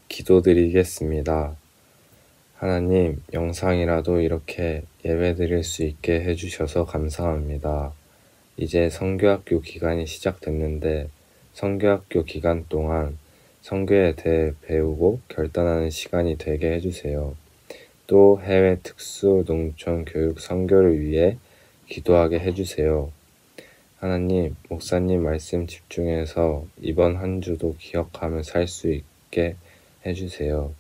기도드리겠습니다. 하나님, 영상이라도 이렇게 예배드릴 수 있게 해주셔서 감사합니다. 이제 성교학교 기간이 시작됐는데 성교학교 기간 동안 성교에 대해 배우고 결단하는 시간이 되게 해주세요. 또 해외 특수 농촌 교육 선교를 위해 기도하게 해주세요. 하나님, 목사님 말씀 집중해서 이번 한 주도 기억하며 살 수 있게 해주세요.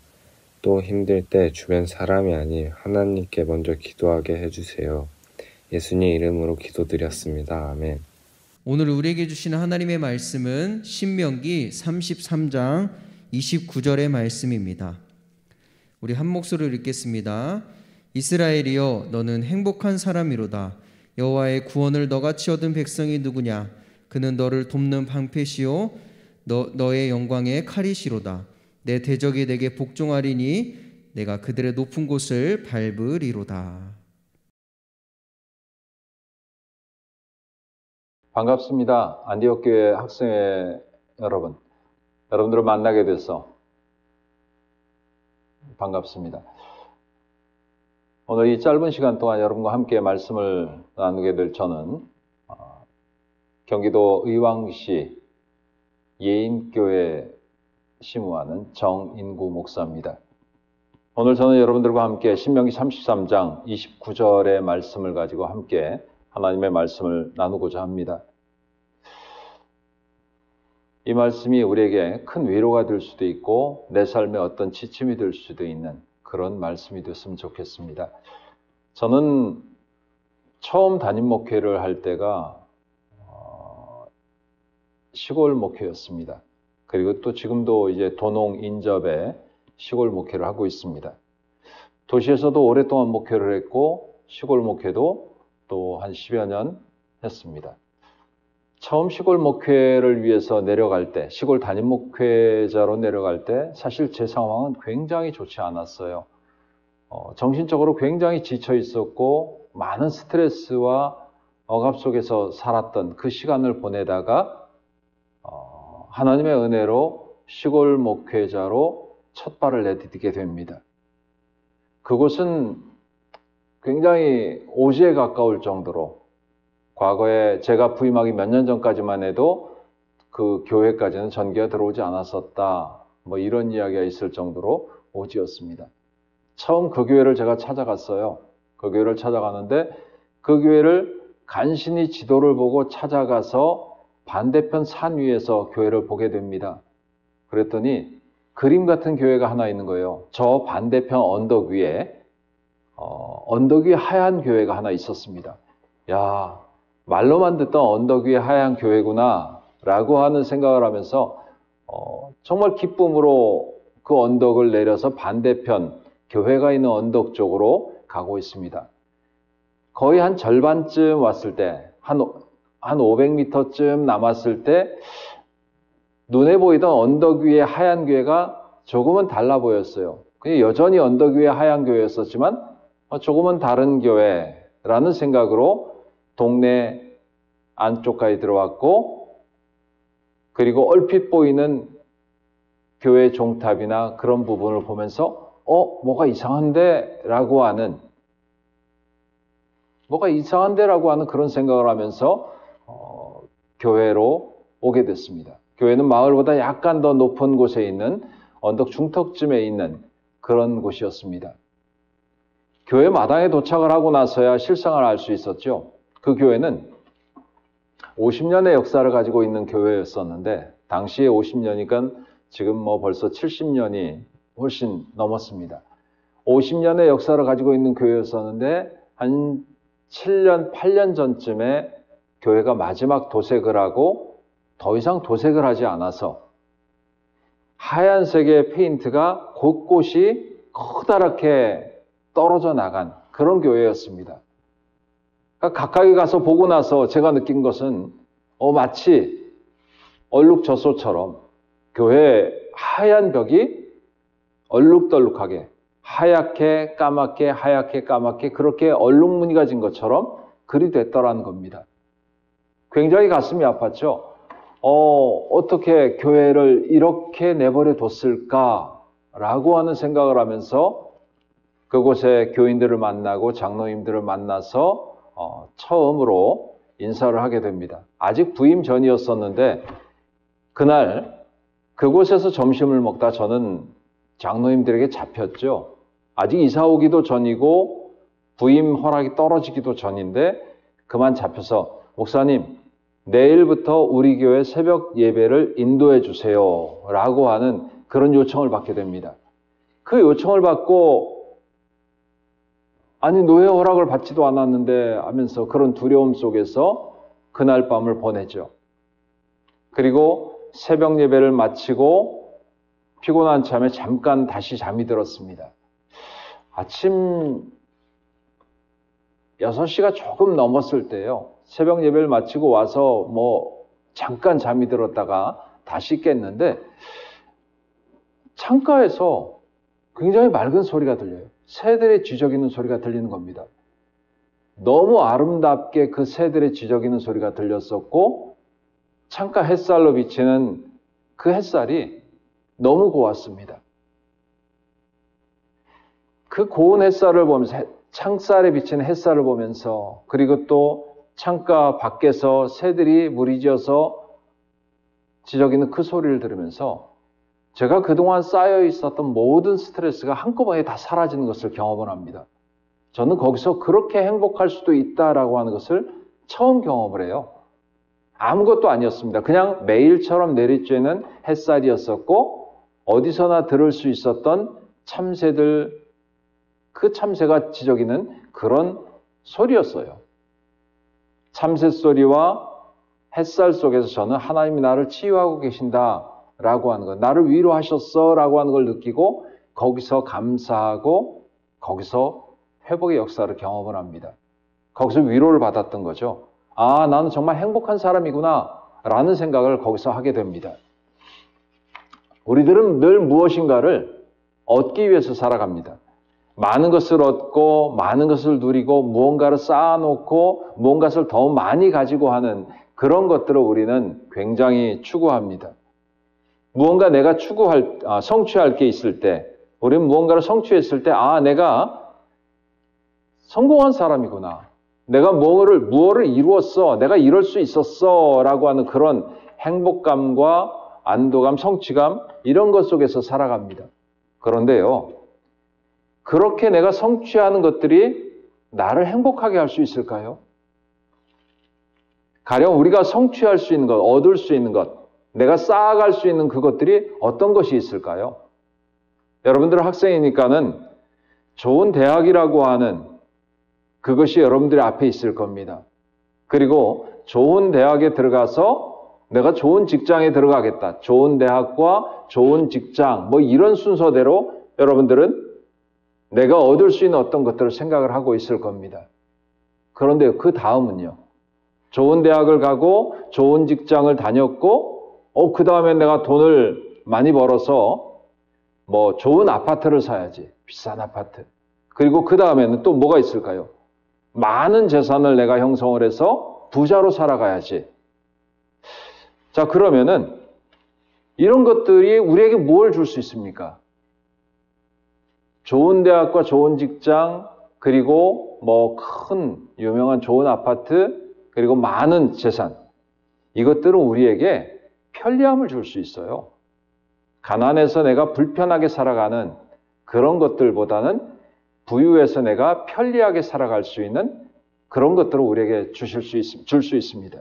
또 힘들 때 주변 사람이 아닌 하나님께 먼저 기도하게 해주세요. 예수님 이름으로 기도드렸습니다. 아멘. 오늘 우리에게 주시는 하나님의 말씀은 신명기 33장 29절의 말씀입니다. 우리 한 목소리로 읽겠습니다. 이스라엘이여, 너는 행복한 사람이로다. 여호와의 구원을 너같이 얻은 백성이 누구냐? 그는 너를 돕는 방패시요 너의 영광의 칼이시로다. 내 대적이 내게 복종하리니 내가 그들의 높은 곳을 밟으리로다. 반갑습니다. 안디옥교회 학생회 여러분들을 만나게 돼서 반갑습니다. 오늘 이 짧은 시간 동안 여러분과 함께 말씀을 나누게 될 저는 경기도 의왕시 예인교회 시무하는 정인구 목사입니다. 오늘 저는 여러분들과 함께 신명기 33장 29절의 말씀을 가지고 함께 하나님의 말씀을 나누고자 합니다. 이 말씀이 우리에게 큰 위로가 될 수도 있고 내 삶에 어떤 지침이 될 수도 있는 그런 말씀이 됐으면 좋겠습니다. 저는 처음 담임 목회를 할 때가 시골 목회였습니다. 그리고 또 지금도 이제 도농 인접에 시골 목회를 하고 있습니다. 도시에서도 오랫동안 목회를 했고 시골 목회도 또 한 10여 년 했습니다. 처음 시골 목회를 위해서 내려갈 때, 시골 담임 목회자로 내려갈 때 사실 제 상황은 굉장히 좋지 않았어요. 정신적으로 굉장히 지쳐 있었고 많은 스트레스와 억압 속에서 살았던 그 시간을 보내다가 하나님의 은혜로 시골 목회자로 첫 발을 내딛게 됩니다. 그곳은 굉장히 오지에 가까울 정도로 과거에 제가 부임하기 몇 년 전까지만 해도 그 교회까지는 전기가 들어오지 않았었다. 이런 이야기가 있을 정도로 오지였습니다. 처음 그 교회를 제가 찾아갔어요. 그 교회를 찾아가는데 그 교회를 간신히 지도를 보고 찾아가서 반대편 산 위에서 교회를 보게 됩니다. 그랬더니 그림 같은 교회가 하나 있는 거예요. 저 반대편 언덕 위에 하얀 교회가 하나 있었습니다. 야, 말로만 듣던 언덕 위에 하얀 교회구나 라고 하는 생각을 하면서 정말 기쁨으로 그 언덕을 내려서 반대편 교회가 있는 언덕 쪽으로 가고 있습니다. 거의 한 절반쯤 왔을 때, 한 500m쯤 남았을 때 눈에 보이던 언덕 위의 하얀 교회가 조금은 달라 보였어요. 그냥 여전히 언덕 위의 하얀 교회였었지만 조금은 다른 교회라는 생각으로 동네 안쪽까지 들어왔고, 그리고 얼핏 보이는 교회 종탑이나 그런 부분을 보면서 뭐가 이상한데? 라고 하는 그런 생각을 하면서 교회로 오게 됐습니다. 교회는 마을보다 약간 더 높은 곳에 있는 언덕 중턱쯤에 있는 그런 곳이었습니다. 교회 마당에 도착을 하고 나서야 실상을 알 수 있었죠. 그 교회는 50년의 역사를 가지고 있는 교회였었는데, 당시에 50년이니까 지금 벌써 70년이 훨씬 넘었습니다. 50년의 역사를 가지고 있는 교회였었는데 한 7년, 8년 전쯤에 교회가 마지막 도색을 하고 더 이상 도색을 하지 않아서 하얀색의 페인트가 곳곳이 커다랗게 떨어져 나간 그런 교회였습니다. 그러니까 가까이 가서 보고 나서 제가 느낀 것은 마치 얼룩져소처럼 교회 하얀 벽이 얼룩덜룩하게 하얗게 까맣게 하얗게 까맣게 그렇게 얼룩무늬가 진 것처럼 그리 됐더라는 겁니다. 굉장히 가슴이 아팠죠. 어떻게 교회를 이렇게 내버려 뒀을까라고 하는 생각을 하면서 그곳에 교인들을 만나고 장로님들을 만나서 처음으로 인사를 하게 됩니다. 아직 부임 전이었었는데 그날 그곳에서 점심을 먹다 저는 장로님들에게 잡혔죠. 아직 이사 오기도 전이고 부임 허락이 떨어지기도 전인데 그만 잡혀서 목사님, 내일부터 우리 교회 새벽 예배를 인도해 주세요 라고 하는 그런 요청을 받게 됩니다. 그 요청을 받고 아니 노예 허락을 받지도 않았는데 하면서 그런 두려움 속에서 그날 밤을 보내죠. 그리고 새벽 예배를 마치고 피곤한 참에 잠깐 다시 잠이 들었습니다. 아침 6시가 조금 넘었을 때요. 새벽 예배를 마치고 와서 잠깐 잠이 들었다가 다시 깼는데 창가에서 굉장히 맑은 소리가 들려요. 새들의 지저귀는 소리가 들리는 겁니다. 너무 아름답게 그 새들의 지저귀는 소리가 들렸었고 창가 햇살로 비치는 그 햇살이 너무 고왔습니다. 그 고운 햇살을 보면서 창살에 비치는 햇살을 보면서 그리고 또 창가 밖에서 새들이 무리지어서 지저귀는 그 소리를 들으면서 제가 그동안 쌓여 있었던 모든 스트레스가 한꺼번에 다 사라지는 것을 경험을 합니다. 저는 거기서 그렇게 행복할 수도 있다라고 하는 것을 처음 경험을 해요. 아무것도 아니었습니다. 그냥 매일처럼 내리쬐는 햇살이었었고 어디서나 들을 수 있었던 참새들, 그 참새가 지저귀는 그런 소리였어요. 참새 소리와 햇살 속에서 저는 하나님이 나를 치유하고 계신다라고 하는 것, 나를 위로하셨어라고 하는 걸 느끼고 거기서 감사하고 거기서 회복의 역사를 경험을 합니다. 거기서 위로를 받았던 거죠. 아, 나는 정말 행복한 사람이구나 라는 생각을 거기서 하게 됩니다. 우리들은 늘 무엇인가를 얻기 위해서 살아갑니다. 많은 것을 얻고 많은 것을 누리고 무언가를 쌓아놓고 무언가를 더 많이 가지고 하는 그런 것들을 우리는 굉장히 추구합니다. 무언가 내가 성취할 게 있을 때, 우리는 무언가를 성취했을 때, 아, 내가 성공한 사람이구나. 내가 무엇을 이루었어. 내가 이럴 수 있었어. 라고 하는 그런 행복감과 안도감, 성취감, 이런 것 속에서 살아갑니다. 그런데요, 그렇게 내가 성취하는 것들이 나를 행복하게 할 수 있을까요? 가령 우리가 성취할 수 있는 것, 얻을 수 있는 것, 내가 쌓아갈 수 있는 그것들이 어떤 것이 있을까요? 여러분들은 학생이니까는 좋은 대학이라고 하는 그것이 여러분들의 앞에 있을 겁니다. 그리고 좋은 대학에 들어가서 내가 좋은 직장에 들어가겠다. 좋은 대학과 좋은 직장, 뭐 이런 순서대로 여러분들은 내가 얻을 수 있는 어떤 것들을 생각을 하고 있을 겁니다. 그런데 그 다음은요. 좋은 대학을 가고 좋은 직장을 다녔고, 그 다음에 내가 돈을 많이 벌어서 뭐 좋은 아파트를 사야지. 비싼 아파트. 그리고 그 다음에는 또 뭐가 있을까요? 많은 재산을 내가 형성을 해서 부자로 살아가야지. 자, 그러면은 이런 것들이 우리에게 뭘 줄 수 있습니까? 좋은 대학과 좋은 직장, 그리고 뭐 큰 유명한 좋은 아파트, 그리고 많은 재산. 이것들은 우리에게 편리함을 줄 수 있어요. 가난해서 내가 불편하게 살아가는 그런 것들보다는 부유해서 내가 편리하게 살아갈 수 있는 그런 것들을 우리에게 줄 수 있습니다.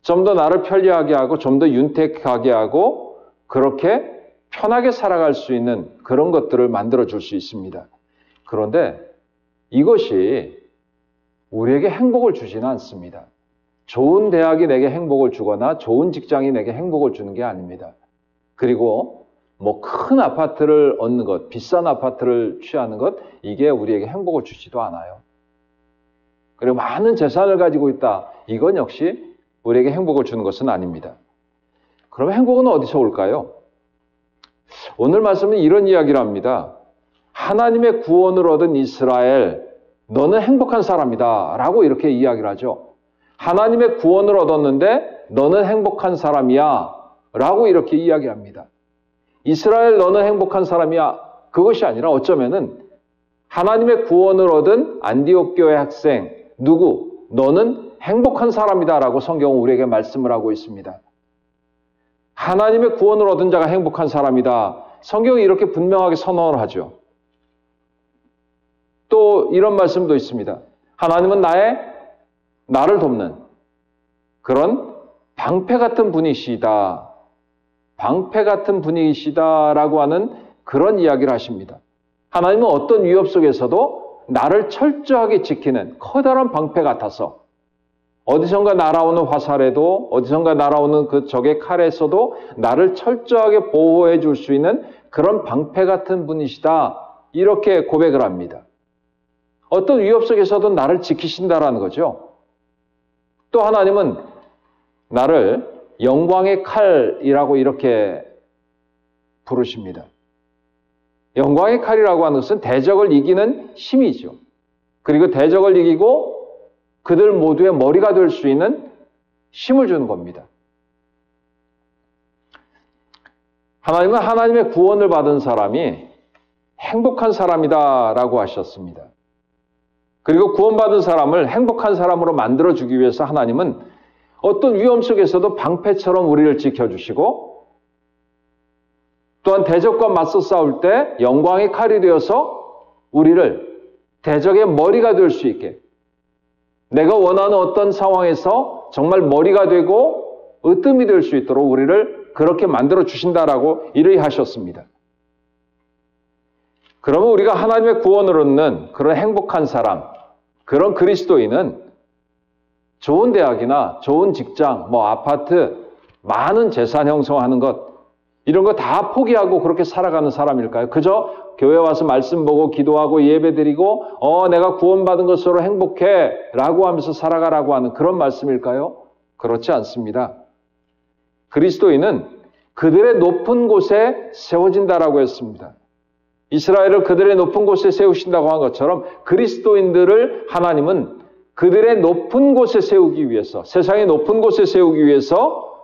좀 더 나를 편리하게 하고 좀 더 윤택하게 하고 그렇게 편하게 살아갈 수 있는 그런 것들을 만들어 줄 수 있습니다. 그런데 이것이 우리에게 행복을 주지는 않습니다. 좋은 대학이 내게 행복을 주거나 좋은 직장이 내게 행복을 주는 게 아닙니다. 그리고 뭐 큰 아파트를 얻는 것, 비싼 아파트를 취하는 것, 이게 우리에게 행복을 주지도 않아요. 그리고 많은 재산을 가지고 있다. 이건 역시 우리에게 행복을 주는 것은 아닙니다. 그럼 행복은 어디서 올까요? 오늘 말씀은 이런 이야기를 합니다. 하나님의 구원을 얻은 이스라엘, 너는 행복한 사람이다 라고 이렇게 이야기를 하죠. 하나님의 구원을 얻었는데 너는 행복한 사람이야 라고 이렇게 이야기합니다. 이스라엘 너는 행복한 사람이야. 그것이 아니라 어쩌면은 하나님의 구원을 얻은 안디옥 교회 학생 누구 너는 행복한 사람이다 라고 성경은 우리에게 말씀을 하고 있습니다. 하나님의 구원을 얻은 자가 행복한 사람이다. 성경이 이렇게 분명하게 선언을 하죠. 또 이런 말씀도 있습니다. 하나님은 나를 돕는 그런 방패 같은 분이시다. 방패 같은 분이시다라고 하는 그런 이야기를 하십니다. 하나님은 어떤 위협 속에서도 나를 철저하게 지키는 커다란 방패 같아서 어디선가 날아오는 화살에도 어디선가 날아오는 그 적의 칼에서도 나를 철저하게 보호해 줄 수 있는 그런 방패 같은 분이시다. 이렇게 고백을 합니다. 어떤 위협 속에서도 나를 지키신다라는 거죠. 또 하나님은 나를 영광의 칼이라고 이렇게 부르십니다. 영광의 칼이라고 하는 것은 대적을 이기는 힘이죠. 그리고 대적을 이기고 그들 모두의 머리가 될 수 있는 힘을 주는 겁니다. 하나님은 하나님의 구원을 받은 사람이 행복한 사람이다라고 하셨습니다. 그리고 구원받은 사람을 행복한 사람으로 만들어주기 위해서 하나님은 어떤 위험 속에서도 방패처럼 우리를 지켜주시고 또한 대적과 맞서 싸울 때 영광의 칼이 되어서 우리를 대적의 머리가 될 수 있게 내가 원하는 어떤 상황에서 정말 머리가 되고 으뜸이 될 수 있도록 우리를 그렇게 만들어 주신다라고 이르이 하셨습니다. 그러면 우리가 하나님의 구원을 얻는 그런 행복한 사람, 그런 그리스도인은 좋은 대학이나 좋은 직장, 뭐 아파트, 많은 재산 형성하는 것, 이런 거 다 포기하고 그렇게 살아가는 사람일까요? 그저 교회 와서 말씀 보고 기도하고 예배드리고 내가 구원받은 것으로 행복해 라고 하면서 살아가라고 하는 그런 말씀일까요? 그렇지 않습니다. 그리스도인은 그들의 높은 곳에 세워진다라고 했습니다. 이스라엘을 그들의 높은 곳에 세우신다고 한 것처럼 그리스도인들을 하나님은 그들의 높은 곳에 세우기 위해서, 세상의 높은 곳에 세우기 위해서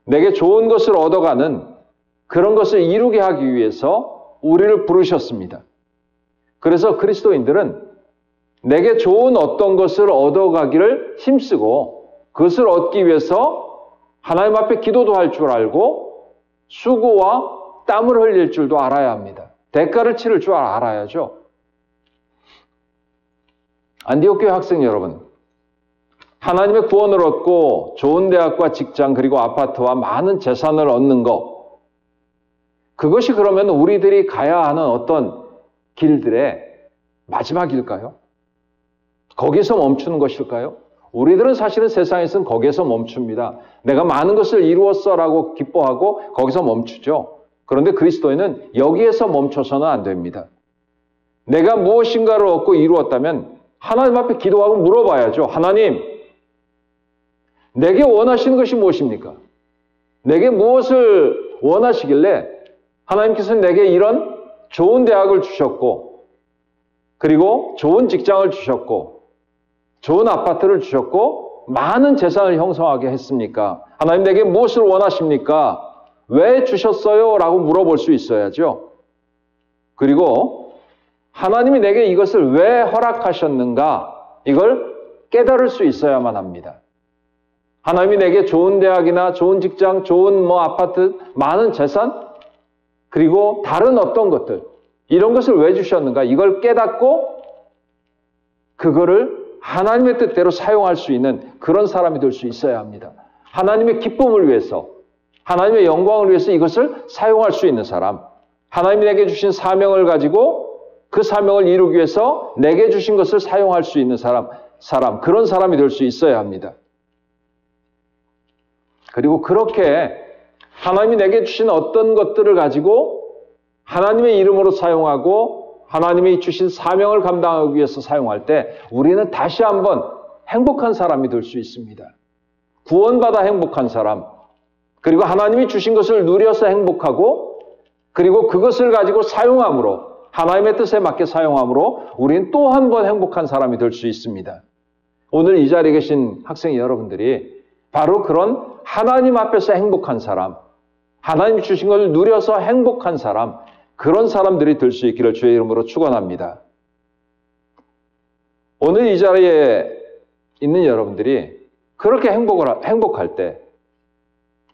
내게 좋은 것을 얻어가는 그런 것을 이루게 하기 위해서 우리를 부르셨습니다. 그래서 그리스도인들은 내게 좋은 어떤 것을 얻어가기를 힘쓰고 그것을 얻기 위해서 하나님 앞에 기도도 할 줄 알고 수고와 땀을 흘릴 줄도 알아야 합니다. 대가를 치를 줄 알아야죠. 안디옥 교회 학생 여러분, 하나님의 구원을 얻고 좋은 대학과 직장 그리고 아파트와 많은 재산을 얻는 것, 그것이 그러면 우리들이 가야 하는 어떤 길들의 마지막일까요? 거기서 멈추는 것일까요? 우리들은 사실은 세상에서는 거기에서 멈춥니다. 내가 많은 것을 이루었어라고 기뻐하고 거기서 멈추죠. 그런데 그리스도인은 여기에서 멈춰서는 안 됩니다. 내가 무엇인가를 얻고 이루었다면 하나님 앞에 기도하고 물어봐야죠. 하나님, 내게 원하시는 것이 무엇입니까? 내게 무엇을 원하시길래 하나님께서 내게 이런 좋은 대학을 주셨고, 그리고 좋은 직장을 주셨고, 좋은 아파트를 주셨고, 많은 재산을 형성하게 했습니까? 하나님 내게 무엇을 원하십니까? 왜 주셨어요? 라고 물어볼 수 있어야죠. 그리고 하나님이 내게 이것을 왜 허락하셨는가? 이걸 깨달을 수 있어야만 합니다. 하나님이 내게 좋은 대학이나 좋은 직장, 좋은 아파트, 많은 재산, 그리고 다른 어떤 것들, 이런 것을 왜 주셨는가? 이걸 깨닫고 그거를 하나님의 뜻대로 사용할 수 있는 그런 사람이 될 수 있어야 합니다. 하나님의 기쁨을 위해서, 하나님의 영광을 위해서 이것을 사용할 수 있는 사람, 하나님이 내게 주신 사명을 가지고 그 사명을 이루기 위해서 내게 주신 것을 사용할 수 있는 사람, 그런 사람이 될 수 있어야 합니다. 그리고 그렇게 하나님이 내게 주신 어떤 것들을 가지고 하나님의 이름으로 사용하고 하나님이 주신 사명을 감당하기 위해서 사용할 때 우리는 다시 한번 행복한 사람이 될 수 있습니다. 구원받아 행복한 사람, 그리고 하나님이 주신 것을 누려서 행복하고, 그리고 그것을 가지고 사용함으로, 하나님의 뜻에 맞게 사용함으로 우리는 또 한 번 행복한 사람이 될 수 있습니다. 오늘 이 자리에 계신 학생 여러분들이 바로 그런 하나님 앞에서 행복한 사람, 하나님이 주신 것을 누려서 행복한 사람, 그런 사람들이 될 수 있기를 주의 이름으로 축원합니다. 오늘 이 자리에 있는 여러분들이 그렇게 행복할 때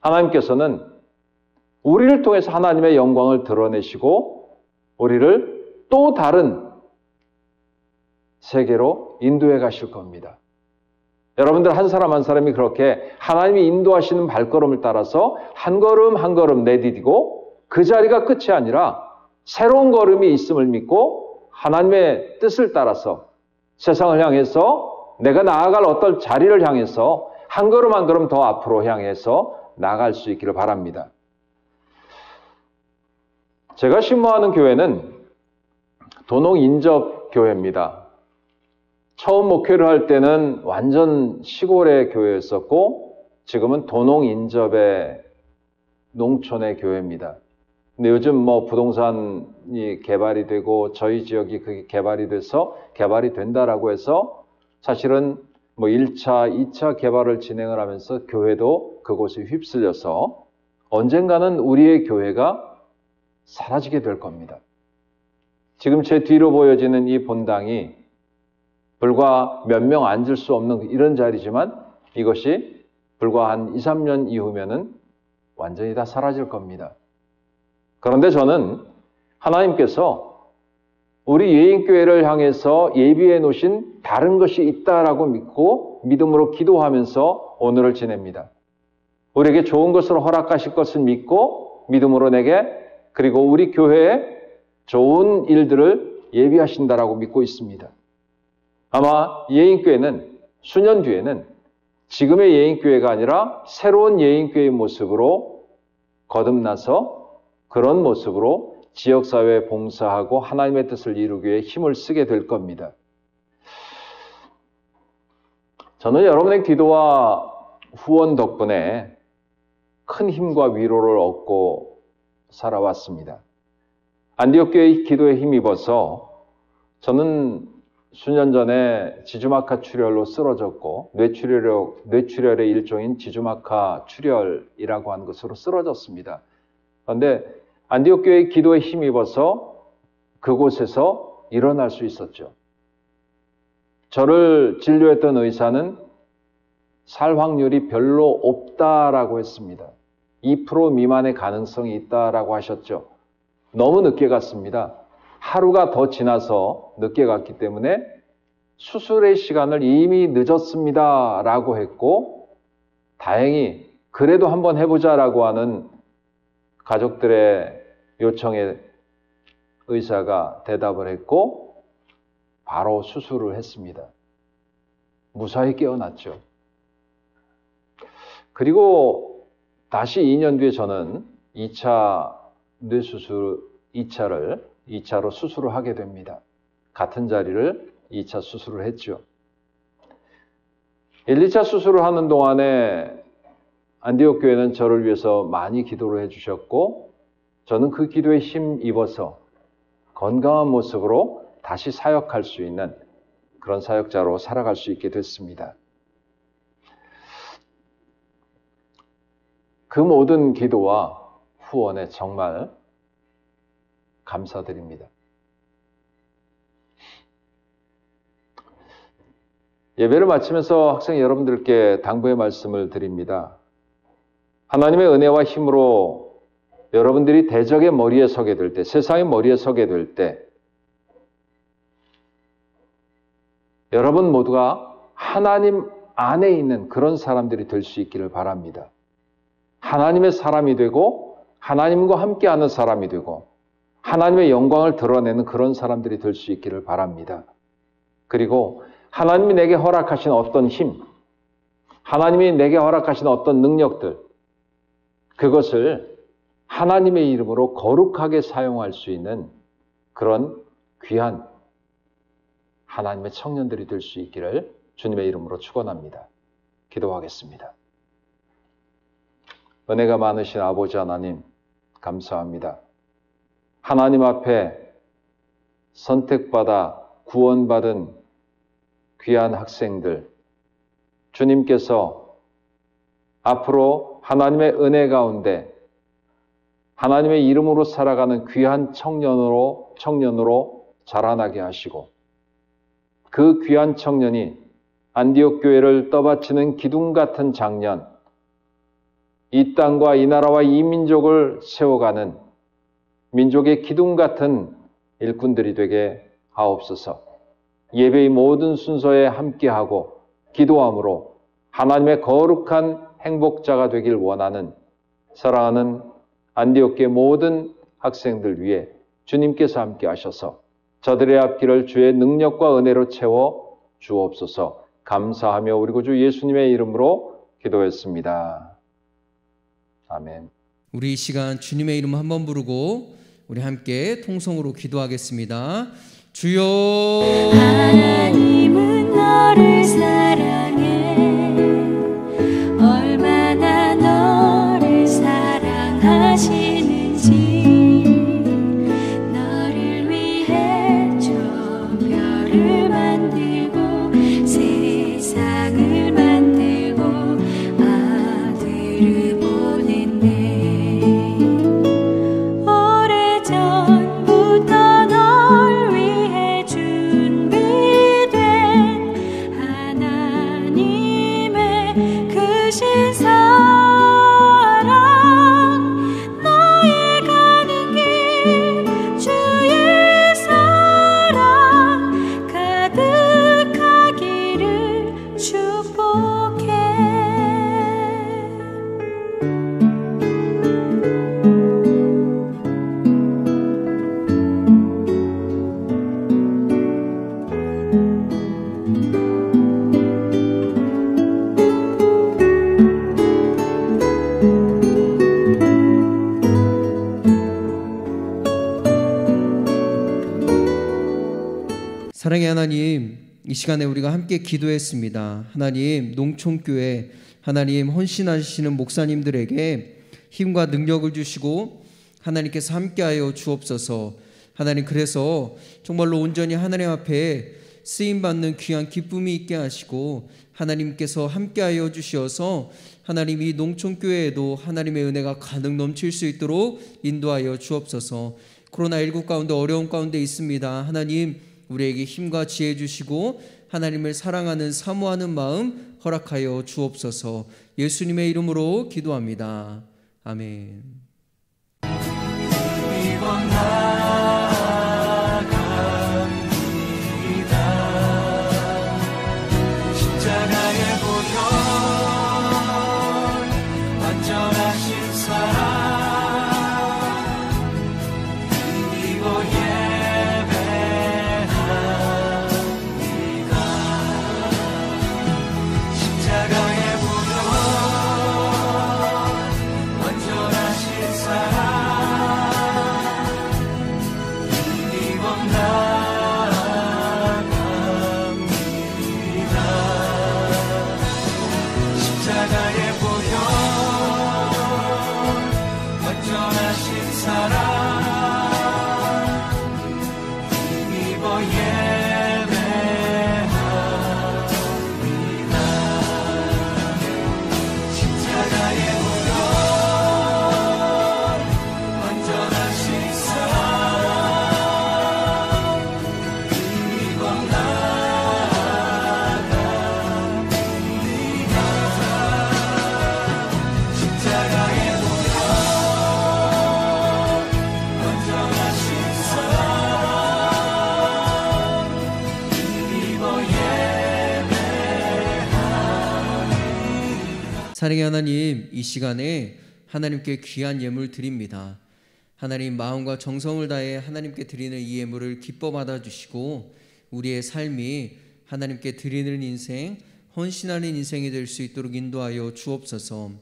하나님께서는 우리를 통해서 하나님의 영광을 드러내시고 우리를 또 다른 세계로 인도해 가실 겁니다. 여러분들 한 사람 한 사람이 그렇게 하나님이 인도하시는 발걸음을 따라서 한 걸음 한 걸음 내디디고 그 자리가 끝이 아니라 새로운 걸음이 있음을 믿고 하나님의 뜻을 따라서 세상을 향해서 내가 나아갈 어떤 자리를 향해서 한 걸음 한 걸음 더 앞으로 향해서 나아갈 수 있기를 바랍니다. 제가 신모하는 교회는 도농인접교회입니다. 처음 목회를 할 때는 완전 시골의 교회였었고 지금은 도농인접의 농촌의 교회입니다. 근데 요즘 부동산이 개발이 되고 저희 지역이 그게 개발이 돼서 개발이 된다라고 해서 사실은 1차, 2차 개발을 진행을 하면서 교회도 그곳에 휩쓸려서 언젠가는 우리의 교회가 사라지게 될 겁니다. 지금 제 뒤로 보여지는 이 본당이 불과 몇 명 앉을 수 없는 이런 자리지만 이것이 불과 한 2, 3년 이후면은 완전히 다 사라질 겁니다. 그런데 저는 하나님께서 우리 예인교회를 향해서 예비해 놓으신 다른 것이 있다라고 믿고 믿음으로 기도하면서 오늘을 지냅니다. 우리에게 좋은 것을 허락하실 것을 믿고 믿음으로 내게 그리고 우리 교회에 좋은 일들을 예비하신다라고 믿고 있습니다. 아마 예인교회는 수년 뒤에는 지금의 예인교회가 아니라 새로운 예인교회의 모습으로 거듭나서 그런 모습으로 지역사회에 봉사하고 하나님의 뜻을 이루기 위해 힘을 쓰게 될 겁니다. 저는 여러분의 기도와 후원 덕분에 큰 힘과 위로를 얻고 살아왔습니다. 안디옥교회의 기도에 힘입어서 저는 수년 전에 지주막하 출혈로 쓰러졌고 뇌출혈의 일종인 지주막하 출혈이라고 하는 것으로 쓰러졌습니다. 그런데 안디옥교회의 기도에 힘입어서 그곳에서 일어날 수 있었죠. 저를 진료했던 의사는 살 확률이 별로 없다라고 했습니다. 2% 미만의 가능성이 있다라고 하셨죠. 너무 늦게 갔습니다. 하루가 더 지나서 늦게 갔기 때문에 수술의 시간을 이미 늦었습니다 라고 했고 다행히 그래도 한번 해보자라고 하는 가족들의 요청에 의사가 대답을 했고 바로 수술을 했습니다. 무사히 깨어났죠. 그리고 다시 2년 뒤에 저는 2차 뇌수술, 2차로 수술을 하게 됩니다. 같은 자리를 2차 수술을 했죠. 1, 2차 수술을 하는 동안에 안디옥 교회는 저를 위해서 많이 기도를 해주셨고, 저는 그 기도에 힘입어서 건강한 모습으로 다시 사역할 수 있는 그런 사역자로 살아갈 수 있게 됐습니다. 그 모든 기도와 후원에 정말 감사드립니다. 예배를 마치면서 학생 여러분들께 당부의 말씀을 드립니다. 하나님의 은혜와 힘으로 여러분들이 대적의 머리에 서게 될 때, 세상의 머리에 서게 될 때, 여러분 모두가 하나님 안에 있는 그런 사람들이 될 수 있기를 바랍니다. 하나님의 사람이 되고 하나님과 함께하는 사람이 되고 하나님의 영광을 드러내는 그런 사람들이 될 수 있기를 바랍니다. 그리고 하나님이 내게 허락하신 어떤 힘, 하나님이 내게 허락하신 어떤 능력들, 그것을 하나님의 이름으로 거룩하게 사용할 수 있는 그런 귀한 하나님의 청년들이 될 수 있기를 주님의 이름으로 축원합니다. 기도하겠습니다. 은혜가 많으신 아버지 하나님, 감사합니다. 하나님 앞에 선택받아 구원받은 귀한 학생들, 주님께서 앞으로 하나님의 은혜 가운데 하나님의 이름으로 살아가는 귀한 청년으로 자라나게 하시고, 그 귀한 청년이 안디옥 교회를 떠받치는 기둥 같은 장년, 이 땅과 이 나라와 이 민족을 세워가는 민족의 기둥 같은 일꾼들이 되게 하옵소서. 예배의 모든 순서에 함께하고 기도함으로 하나님의 거룩한 행복자가 되길 원하는 사랑하는 안디옥교회 모든 학생들 위해 주님께서 함께 하셔서 저들의 앞길을 주의 능력과 은혜로 채워 주옵소서. 감사하며 우리 구주 예수님의 이름으로 기도했습니다. 아멘. 우리 이 시간 주님의 이름 한번 부르고 우리 함께 통성으로 기도하겠습니다. 주여, 하나님은 너를 사랑해. 얼마나 너를 사랑하시는지 너를 위해 저 별을 만들고 세상을 만들고 아들을 보냈네. 오래전부터 널 위해 준비된 하나님의 크신 사랑, 너의 가는 길 주의 사랑 가득하기를 축복해. 사랑의 하나님, 이 시간에 우리가 함께 기도했습니다. 하나님, 농촌교회 하나님 헌신하시는 목사님들에게 힘과 능력을 주시고 하나님께서 함께하여 주옵소서. 하나님, 그래서 정말로 온전히 하나님 앞에 쓰임받는 귀한 기쁨이 있게 하시고 하나님께서 함께하여 주시어서 하나님 이 농촌교회에도 하나님의 은혜가 가득 넘칠 수 있도록 인도하여 주옵소서. 코로나19 가운데 어려운 가운데 있습니다. 하나님, 우리에게 힘과 지혜 주시고 하나님을 사랑하는 사모하는 마음 허락하여 주옵소서. 예수님의 이름으로 기도합니다. 아멘. 십자가의 보혈 완전하신 사랑 믿고 예배합니다. 완전하신 사랑 힘입어 예배합니다. 십자가의 보혈 완전하신 사랑 힘입어 나아갑니다. 십자가의 보혈 완전하신 사랑 힘입어 예배합니다. 사랑의 하나님, 이 시간에 하나님께 귀한 예물 드립니다. 하나님, 마음과 정성을 다해 하나님께 드리는 이 예물을 기뻐 받아주시고 우리의 삶이 하나님께 드리는 인생, 헌신하는 인생이 될 수 있도록 인도하여 주옵소서.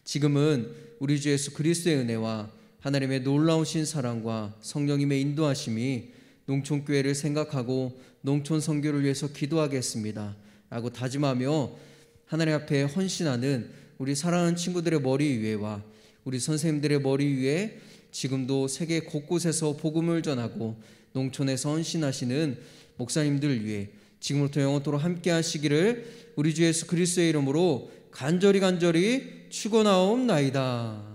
지금은 우리 주 예수 그리스도의 은혜와 하나님의 놀라우신 사랑과 성령님의 인도하심이 농촌교회를 생각하고 농촌 선교를 위해서 기도하겠습니다 라고 다짐하며 하나님 앞에 헌신하는 우리 사랑하는 친구들의 머리 위에와 우리 선생님들의 머리 위에 지금도 세계 곳곳에서 복음을 전하고 농촌에서 헌신하시는 목사님들 위해 지금부터 영원토록 함께 하시기를 우리 주 예수 그리스도의 이름으로 간절히 축원하옵나이다.